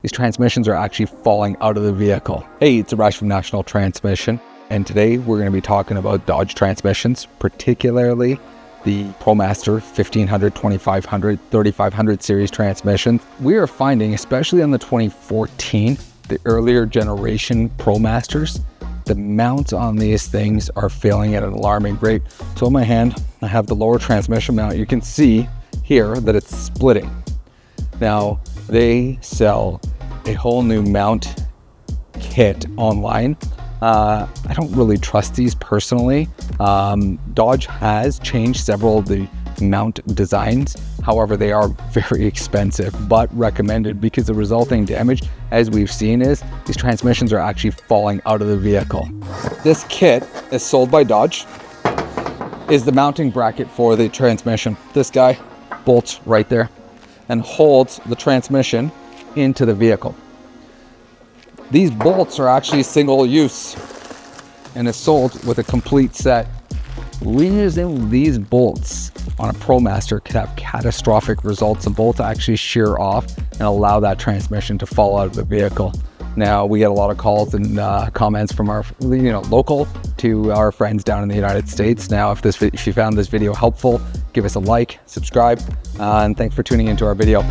These transmissions are actually falling out of the vehicle. Hey, it's Rush from National Transmission, and today we're going to be talking about Dodge transmissions, particularly the ProMaster 1500, 2500, 3500 series transmissions. We are finding, especially on the 2014, the earlier generation ProMasters, the mounts on these things are failing at an alarming rate. So in my hand, I have the lower transmission mount. You can see here that it's splitting. Now, they sell a whole new mount kit online. I don't really trust these personally. Dodge has changed several of the mount designs. However, they are very expensive, but recommended because the resulting damage, as we've seen, is these transmissions are actually falling out of the vehicle. This kit is sold by Dodge, is the mounting bracket for the transmission. This guy bolts right there and holds the transmission into the vehicle. These bolts are actually single use and is sold with a complete set. Reusing these bolts on a ProMaster could have catastrophic results. The bolts actually shear off and allow that transmission to fall out of the vehicle. Now, we get a lot of calls and comments from our local to our friends down in the United States. Now, if you found this video helpful, give us a like, subscribe, and thanks for tuning into our video.